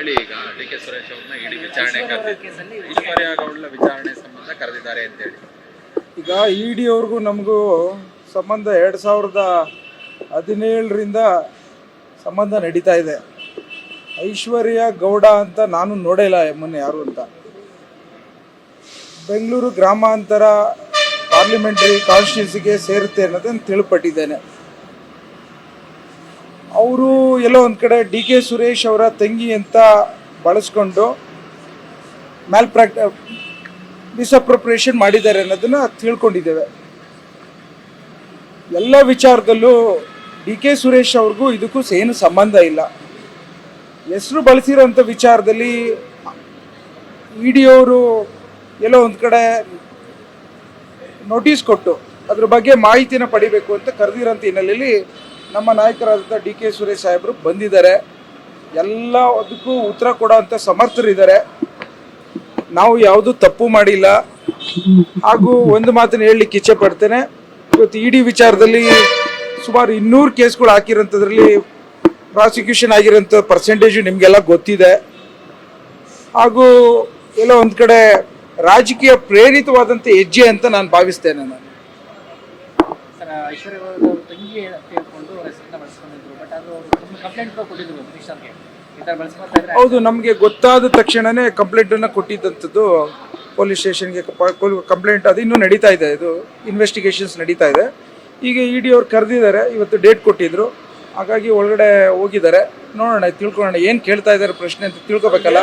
ಹೇಳಿ, ಈಗ D K Suresh ಅವ್ರನ್ನ ಇಡಿ ವಿಚಾರಣೆ ಐಶ್ವರ್ಯ ಗೌಡ್ಲ ವಿಚಾರಣೆ ಸಂಬಂಧ ಕರೆದಿದ್ದಾರೆ ಅಂತ ಹೇಳಿ. ಈಗ ಇಡಿ ಅವ್ರಿಗೂ ನಮಗೂ ಸಂಬಂಧ 2017ರಿಂದ ಸಂಬಂಧ ನಡೀತಾ ಇದೆ. ಐಶ್ವರ್ಯ ಗೌಡ ಅಂತ ನಾನು ನೋಡೇ ಇಲ್ಲ ಮೊನ್ನೆ ಯಾರು ಅಂತ. ಬೆಂಗಳೂರು ಗ್ರಾಮಾಂತರ ಪಾರ್ಲಿಮೆಂಟರಿ ಕಾನ್ಸ್ಟಿಟ್ಯೂನ್ಸಿಗೆ ಸೇರುತ್ತೆ ಅನ್ನೋದನ್ನು ತಿಳ್ಪಟ್ಟಿದ್ದೇನೆ. ಅವರು ಎಲ್ಲೋ ಒಂದು ಕಡೆ ಡಿ ಕೆ ಸುರೇಶ್ ಅವರ ತಂಗಿ ಅಂತ ಬಳಸ್ಕೊಂಡು ಮಿಸ್ಅಪ್ರೋಪ್ರಿಯೇಷನ್ ಮಾಡಿದ್ದಾರೆ ಅನ್ನೋದನ್ನು ತಿಳ್ಕೊಂಡಿದ್ದೇವೆ. ಎಲ್ಲ ವಿಚಾರದಲ್ಲೂ ಡಿ ಕೆ ಸುರೇಶ್ ಅವ್ರಿಗೂ ಇದಕ್ಕೂ ಏನು ಸಂಬಂಧ ಇಲ್ಲ. ಹೆಸರು ಬಳಸಿರೋಂಥ ವಿಚಾರದಲ್ಲಿ ಇಡಿ ಅವರು ಎಲ್ಲೋ ಒಂದು ಕಡೆ ನೋಟಿಸ್ ಕೊಟ್ಟು ಅದ್ರ ಬಗ್ಗೆ ಮಾಹಿತಿನ ಪಡಿಬೇಕು ಅಂತ ಕರೆದಿರೋಂಥ ಹಿನ್ನೆಲೆಯಲ್ಲಿ ನಮ್ಮ ನಾಯಕರಾದಂಥ ಡಿ ಕೆ ಸುರೇಶ್ ಸಾಹೇಬರು ಬಂದಿದ್ದಾರೆ. ಎಲ್ಲ ಅದಕ್ಕೂ ಉತ್ತರ ಕೊಡೋ ಅಂಥ ಸಮರ್ಥರಿದ್ದಾರೆ. ನಾವು ಯಾವುದೂ ತಪ್ಪು ಮಾಡಿಲ್ಲ. ಹಾಗೂ ಒಂದು ಮಾತನ್ನು ಹೇಳಲಿಕ್ಕೆ ಇಚ್ಛೆ ಪಡ್ತೇನೆ, ಇವತ್ತು ಇಡಿ ವಿಚಾರದಲ್ಲಿ ಸುಮಾರು 200 ಕೇಸ್ಗಳು ಹಾಕಿರೋಂಥದ್ರಲ್ಲಿ ಪ್ರಾಸಿಕ್ಯೂಷನ್ ಆಗಿರೋಂಥ ಪರ್ಸೆಂಟೇಜು ನಿಮಗೆಲ್ಲ ಗೊತ್ತಿದೆ. ಹಾಗೂ ಎಲ್ಲೋ ಒಂದು ಕಡೆ ರಾಜಕೀಯ ಪ್ರೇರಿತವಾದಂಥ ಹೆಜ್ಜೆ ಅಂತ ನಾನು ಭಾವಿಸ್ತೇನೆ. ನಾನು ಹೌದು, ನಮಗೆ ಗೊತ್ತಾದ ತಕ್ಷಣವೇ ಕಂಪ್ಲೇಂಟನ್ನು ಕೊಟ್ಟಿದ್ದಂಥದ್ದು ಪೊಲೀಸ್ ಸ್ಟೇಷನ್ಗೆ ಕಂಪ್ಲೇಂಟ್. ಅದು ಇನ್ನೂ ನಡೀತಾ ಇದೆ, ಇದು ಇನ್ವೆಸ್ಟಿಗೇಷನ್ಸ್ ನಡೀತಾ ಇದೆ. ಈಗ ಇಡಿ ಅವ್ರು ಕರೆದಿದ್ದಾರೆ, ಇವತ್ತು ಡೇಟ್ ಕೊಟ್ಟಿದ್ರು, ಹಾಗಾಗಿ ಒಳಗಡೆ ಹೋಗಿದ್ದಾರೆ. ನೋಡೋಣ, ತಿಳ್ಕೊಳ್ಳೋಣ ಏನು ಕೇಳ್ತಾ ಇದ್ದಾರೆ ಪ್ರಶ್ನೆ ಅಂತ ತಿಳ್ಕೊಬೇಕಲ್ಲ.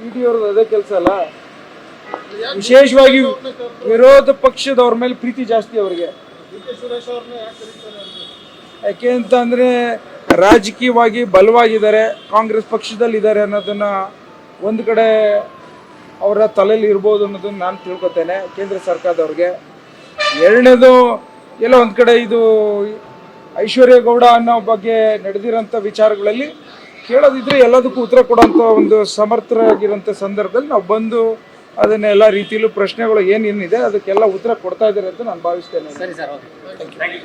ಇಡಿ ಅವ್ರದ್ದು ಅದೇ ಕೆಲಸ ಅಲ್ಲ. ವಿಶೇಷವಾಗಿ ವಿರೋಧ ಪಕ್ಷದವ್ರ ಮೇಲೆ ಪ್ರೀತಿ ಜಾಸ್ತಿ ಅವರಿಗೆ. ಯಾಕೆ ಅಂತ ಅಂದರೆ ರಾಜಕೀಯವಾಗಿ ಬಲವಾಗಿದ್ದಾರೆ, ಕಾಂಗ್ರೆಸ್ ಪಕ್ಷದಲ್ಲಿದ್ದಾರೆ ಅನ್ನೋದನ್ನು ಒಂದು ಕಡೆ ಅವರ ತಲೆಯಲ್ಲಿ ಇರ್ಬೋದು ಅನ್ನೋದನ್ನು ನಾನು ತಿಳ್ಕೊತೇನೆ ಕೇಂದ್ರ ಸರ್ಕಾರದವ್ರಿಗೆ. ಎರಡನೇದು ಎಲ್ಲೋ ಒಂದು ಕಡೆ ಇದು ಐಶ್ವರ್ಯ ಗೌಡ ಅನ್ನೋ ಬಗ್ಗೆ ನಡೆದಿರೋಂಥ ವಿಚಾರಗಳಲ್ಲಿ ಕೇಳೋದಿದ್ರೆ ಎಲ್ಲದಕ್ಕೂ ಉತ್ತರ ಕೊಡೋಂಥ ಒಂದು ಸಮರ್ಥರಾಗಿರೋಂಥ ಸಂದರ್ಭದಲ್ಲಿ ನಾವು ಬಂದು ಅದನ್ನೆಲ್ಲ ರೀತಿಯಲ್ಲೂ ಪ್ರಶ್ನೆಗಳು ಏನೇನಿದೆ ಅದಕ್ಕೆಲ್ಲ ಉತ್ತರ ಕೊಡ್ತಾ ಇದ್ದಾರೆ ಅಂತ ನಾನು ಭಾವಿಸ್ತೇನೆ. ಸರಿ ಸರ್, ಓಕೆ, ಥ್ಯಾಂಕ್ ಯು.